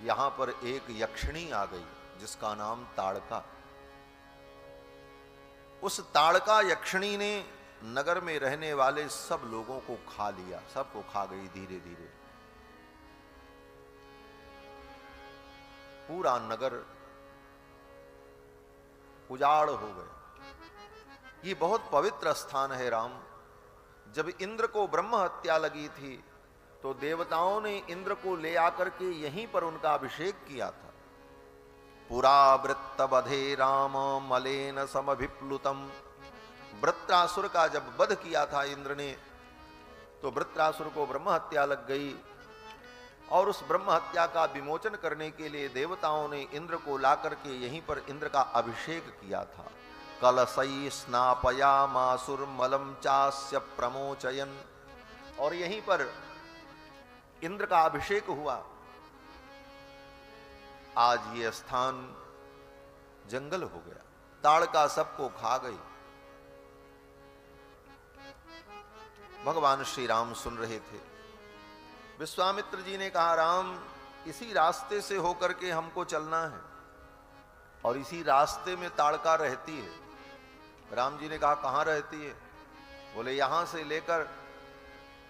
यहां पर एक यक्षिणी आ गई जिसका नाम ताड़का। उस ताड़का यक्षिणी ने नगर में रहने वाले सब लोगों को खा लिया, सबको खा गई धीरे धीरे। पूरा नगर उजाड़ हो गया। ये बहुत पवित्र स्थान है राम। जब इंद्र को ब्रह्म हत्या लगी थी तो देवताओं ने इंद्र को ले आकर के यहीं पर उनका अभिषेक किया था। पुरा वृत्त बधे राम मलेन समभिप्लुतम। वृत्रासुर का जब वध किया था इंद्र ने तो वृत्रासुर को ब्रह्म हत्या लग गई, और उस ब्रह्म हत्या का विमोचन करने के लिए देवताओं ने इंद्र को लाकर के यहीं पर इंद्र का अभिषेक किया था। कलशई स्नापयामासुर मलम चास्य प्रमोचयन। और यहीं पर इंद्र का अभिषेक हुआ। आज ये स्थान जंगल हो गया, ताड़का सबको खा गई। भगवान श्री राम सुन रहे थे। विश्वामित्र जी ने कहा, राम इसी रास्ते से होकर के हमको चलना है और इसी रास्ते में ताड़का रहती है। राम जी ने कहा, कहां रहती है? बोले, यहां से लेकर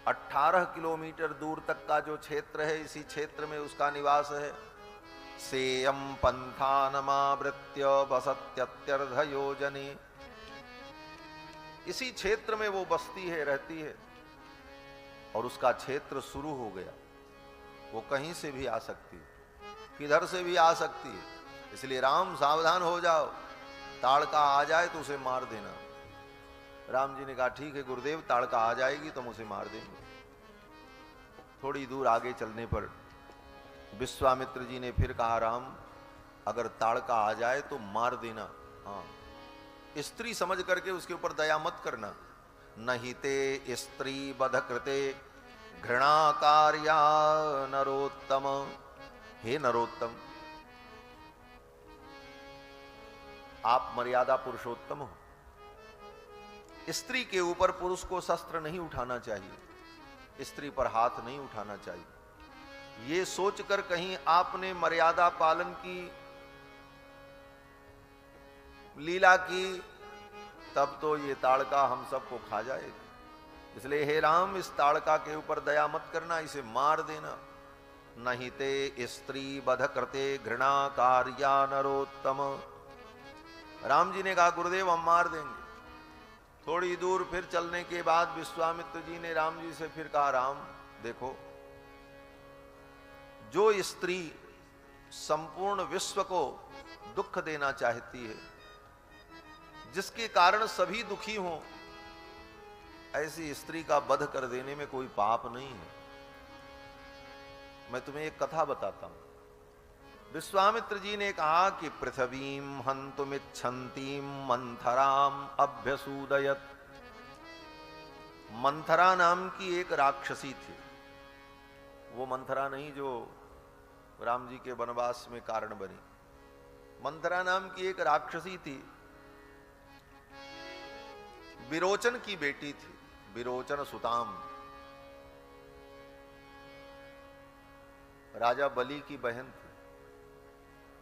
18 किलोमीटर दूर तक का जो क्षेत्र है, इसी क्षेत्र में उसका निवास है। सेयम पंथानमावृत्य बसत्यत्यर्ध योजने। इसी क्षेत्र में वो बसती है, रहती है, और उसका क्षेत्र शुरू हो गया। वो कहीं से भी आ सकती है, किधर से भी आ सकती है। इसलिए राम सावधान हो जाओ, ताड़का आ जाए तो उसे मार देना। राम जी ने कहा, ठीक है गुरुदेव, ताड़का आ जाएगी तो हम उसे मार देंगे। थोड़ी दूर आगे चलने पर विश्वामित्र जी ने फिर कहा, राम अगर ताड़का आ जाए तो मार देना, हाँ, स्त्री समझ करके उसके ऊपर दया मत करना। नहीं ते स्त्री बध कृते घृणा कार्या नरोत्तम। हे नरोत्तम, आप मर्यादा पुरुषोत्तम हो। स्त्री के ऊपर पुरुष को शस्त्र नहीं उठाना चाहिए, स्त्री पर हाथ नहीं उठाना चाहिए। ये सोचकर कहीं आपने मर्यादा पालन की, लीला की, तब तो ये ताड़का हम सबको खा जाएगा। इसलिए हे राम, इस ताड़का के ऊपर दया मत करना, इसे मार देना। नहीं ते स्त्री बध करते घृणा कार्या नरोत्तम। राम जी ने कहा, गुरुदेव हम मार देंगे। थोड़ी दूर फिर चलने के बाद विश्वामित्र जी ने राम जी से फिर कहा, राम देखो, जो स्त्री संपूर्ण विश्व को दुख देना चाहती है, जिसके कारण सभी दुखी हों, ऐसी स्त्री का वध कर देने में कोई पाप नहीं है। मैं तुम्हें एक कथा बताता हूं। विश्वामित्र जी ने कहा कि पृथ्वीम हंतुमिच्छन्तीम मंथराम अभ्यसूदयत। मंथरा नाम की एक राक्षसी थी। वो मंथरा नहीं जो राम जी के वनवास में कारण बनी। मंथरा नाम की एक राक्षसी थी, विरोचन की बेटी थी, विरोचन सुताम, राजा बलि की बहन थी।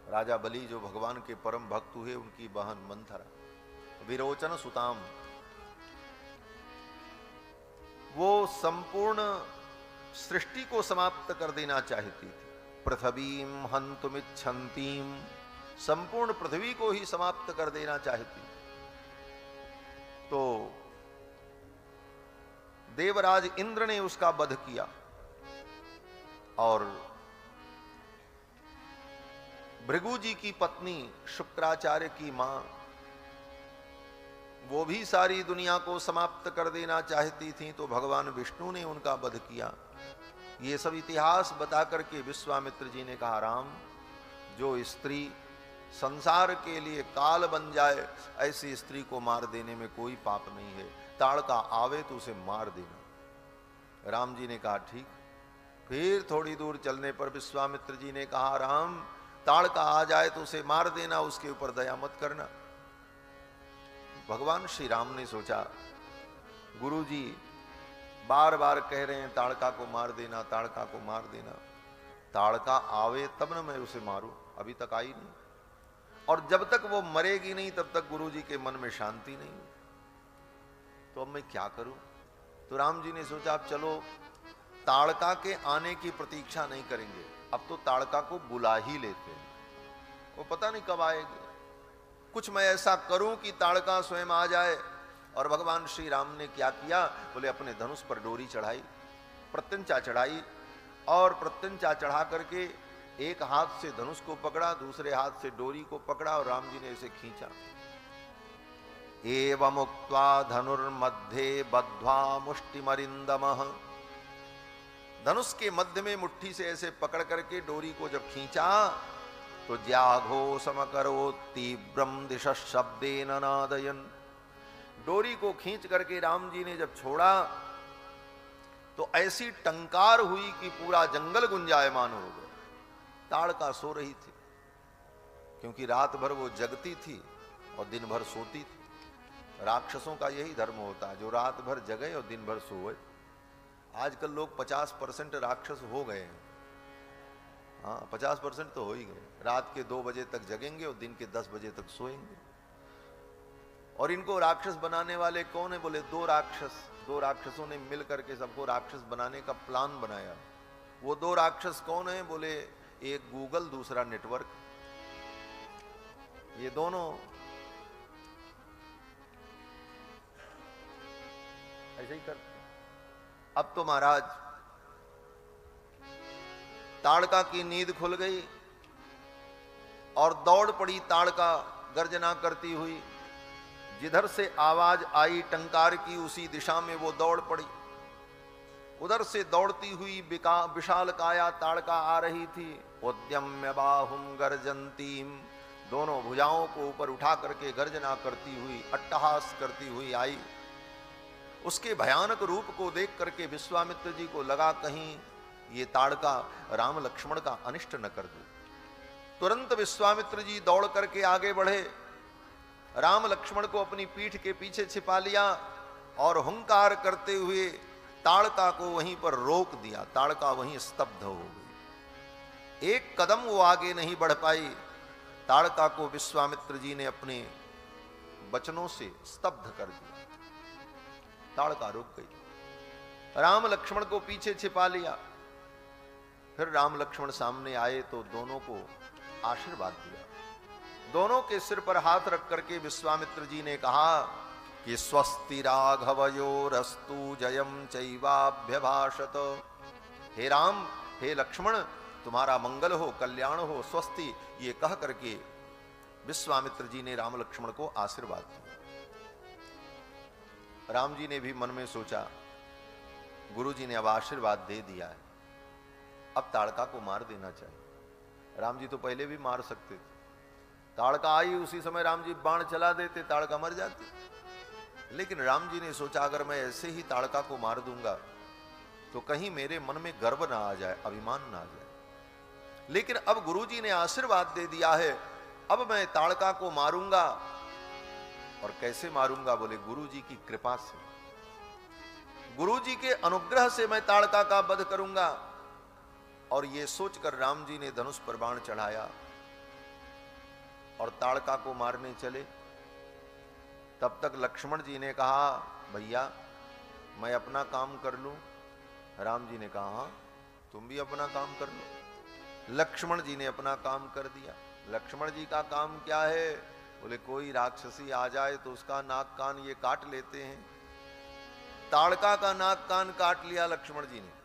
राजा बलि जो भगवान के परम भक्त हुए, उनकी बहन मंथरा, विरोचन सुताम। वो संपूर्ण सृष्टि को समाप्त कर देना चाहती थी। पृथ्वीम हंतुमिच्छन्तीम, संपूर्ण पृथ्वी को ही समाप्त कर देना चाहती। तो देवराज इंद्र ने उसका वध किया और भृगु जी की पत्नी शुक्राचार्य की मां, वो भी सारी दुनिया को समाप्त कर देना चाहती थी, तो भगवान विष्णु ने उनका वध किया। ये सब इतिहास बता करके विश्वामित्र जी ने कहा, राम जो स्त्री संसार के लिए काल बन जाए, ऐसी स्त्री को मार देने में कोई पाप नहीं है। ताड़का आवे तो उसे मार देना। राम जी ने कहा ठीक। फिर थोड़ी दूर चलने पर विश्वामित्र जी ने कहा, राम ताड़का आ जाए तो उसे मार देना, उसके ऊपर दया मत करना। भगवान श्री राम ने सोचा, गुरु जी बार बार कह रहे हैं ताड़का को मार देना, ताड़का को मार देना, ताड़का आवे तब न मैं उसे मारूं, अभी तक आई नहीं, और जब तक वो मरेगी नहीं तब तक गुरुजी के मन में शांति नहीं, तो अब मैं क्या करूं। तो राम जी ने सोचा अब चलो ताड़का के आने की प्रतीक्षा नहीं करेंगे, अब तो ताड़का को बुला ही लेते हैं, वो पता नहीं कब आएगी, कुछ मैं ऐसा करूं कि ताड़का स्वयं आ जाए। और भगवान श्री राम ने क्या किया, बोले अपने धनुष पर डोरी चढ़ाई, प्रत्यंचा चढ़ाई, और प्रत्यंचा चढ़ा करके एक हाथ से धनुष को पकड़ा, दूसरे हाथ से डोरी को पकड़ा, और राम जी ने इसे खींचा। एवमुक्त्वा धनुर्मध्ये बद्ध्वा मुष्टिमरिंदमः, धनुष के मध्य में मुट्ठी से ऐसे पकड़ करके डोरी को जब खींचा तो ज्याघो समकरो तीव्रम दिश शब्देन नादयन, डोरी को खींच करके राम जी ने जब छोड़ा तो ऐसी टंकार हुई कि पूरा जंगल गुंजायमान हो गया। ताड़का सो रही थी, क्योंकि रात भर वो जगती थी और दिन भर सोती थी। राक्षसों का यही धर्म होता है, जो रात भर जगे और दिन भर सोए। आजकल लोग 50% राक्षस हो गए हैं, हाँ 50% तो हो ही गए। रात के 2 बजे तक जगेंगे और दिन के 10 बजे तक सोएंगे। और इनको राक्षस बनाने वाले कौन है, बोले 2 राक्षस, 2 राक्षसों ने मिल करके सबको राक्षस बनाने का प्लान बनाया। वो 2 राक्षस कौन है, बोले एक गूगल, दूसरा नेटवर्क। ये दोनों ऐसे ही करते। अब तो महाराज ताड़का की नींद खुल गई और दौड़ पड़ी ताड़का गर्जना करती हुई। जिधर से आवाज आई टंकार की उसी दिशा में वो दौड़ पड़ी। उधर से दौड़ती हुई विशाल काया ताड़का आ रही थी। उद्यम्य बाहुम गर्जंतीम, दोनों भुजाओं को ऊपर उठा करके गर्जना करती हुई, अट्टहास करती हुई आई। उसके भयानक रूप को देख करके विश्वामित्र जी को लगा कहीं ये ताड़का राम लक्ष्मण का अनिष्ट न कर दे। तुरंत विश्वामित्र जी दौड़ करके आगे बढ़े, राम लक्ष्मण को अपनी पीठ के पीछे छिपा लिया और हुंकार करते हुए ताड़का को वहीं पर रोक दिया। ताड़का वहीं स्तब्ध हो गई, एक कदम वो आगे नहीं बढ़ पाई। ताड़का को विश्वामित्र जी ने अपने वचनों से स्तब्ध कर दिया। ताड़का रुक गई। राम लक्ष्मण को पीछे छिपा लिया। फिर राम लक्ष्मण सामने आए तो दोनों को आशीर्वाद दिया। दोनों के सिर पर हाथ रख करके विश्वामित्र जी ने कहा कि स्वस्ति राघवयोरस्तु जयम चैवाभ्यभाषत। हे राम, हे लक्ष्मण, तुम्हारा मंगल हो, कल्याण हो, स्वस्ति, ये कह करके विश्वामित्र जी ने राम लक्ष्मण को आशीर्वाद दिया। राम जी ने भी मन में सोचा गुरु जी ने अब आशीर्वाद दे दिया है, अब ताड़का को मार देना चाहिए। राम जी तो पहले भी मार सकते थे, ताड़का आई उसी समय राम जी बाण चला देते, ताड़का मर जाती। लेकिन राम जी ने सोचा अगर मैं ऐसे ही ताड़का को मार दूंगा तो कहीं मेरे मन में गर्व ना आ जाए, अभिमान ना आ जाए। लेकिन अब गुरु जी ने आशीर्वाद दे दिया है, अब मैं ताड़का को मारूंगा। और कैसे मारूंगा, बोले गुरु जी की कृपा से, गुरु जी के अनुग्रह से मैं ताड़का का वध करूंगा। और ये सोचकर राम जी ने धनुष पर बाण चढ़ाया और ताड़का को मारने चले। तब तक लक्ष्मण जी ने कहा भैया मैं अपना काम कर लूं। राम जी ने कहा हाँ तुम भी अपना काम कर लो। लक्ष्मण जी ने अपना काम कर दिया। लक्ष्मण जी का काम क्या है, बोले कोई राक्षसी आ जाए तो उसका नाक कान ये काट लेते हैं। ताड़का का नाक कान काट लिया लक्ष्मण जी ने।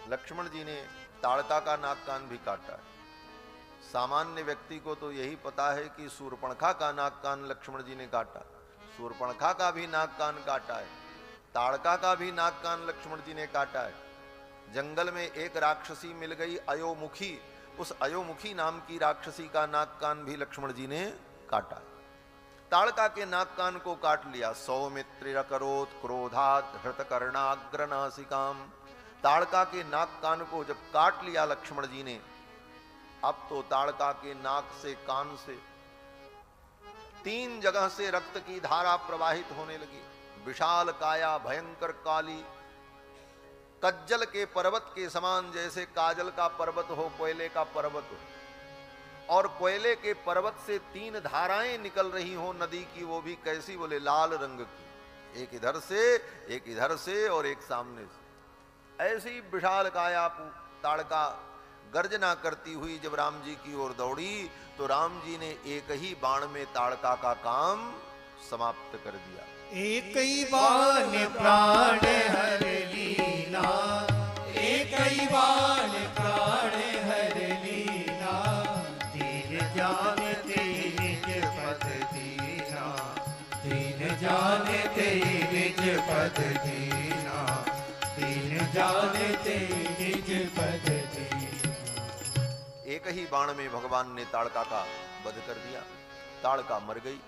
लक्ष्मण जी ने ताड़का का नाक कान भी काटा है। सामान्य व्यक्ति को तो यही पता है कि शूर्पणखा का नाक कान लक्ष्मण जी ने काटा, शूर्पणखा का भी नाक कान काटा है, ताड़का का भी नाक कान लक्ष्मण जी ने काटा है। जंगल में एक राक्षसी मिल गई अयोमुखी, उस अयोमुखी नाम की राक्षसी का नाक कान भी लक्ष्मण जी ने काटा। ताड़का के नाक कान को काट लिया। सौमित्रिरकरोत् क्रोधात् हृतकर्णाग्रनासिकाम, ताड़का के नाक कान को जब काट लिया लक्ष्मण जी ने, अब तो ताड़का के नाक से कान से 3 जगह से रक्त की धारा प्रवाहित होने लगी। विशाल काया, भयंकर काली, कज्जल के पर्वत के समान, जैसे काजल का पर्वत हो, कोयले का पर्वत हो, और कोयले के पर्वत से 3 धाराएं निकल रही हो नदी की, वो भी कैसी, बोले लाल रंग की, एक इधर से, एक इधर से और एक सामने से। ऐसी विशाल काया ताड़का गर्जना करती हुई जब राम जी की ओर दौड़ी, तो राम जी ने एक ही बाण में ताड़का का काम समाप्त कर दिया। एक ही बाण प्राण हर लीला, एक ही बाण प्राण हर लीला, दीन जानते निज पद दीना, दीन जानते निज पद दीना, दीन जानते निज पद दीना। एक ही बाण में भगवान ने ताड़का का वध कर दिया। ताड़का मर गई।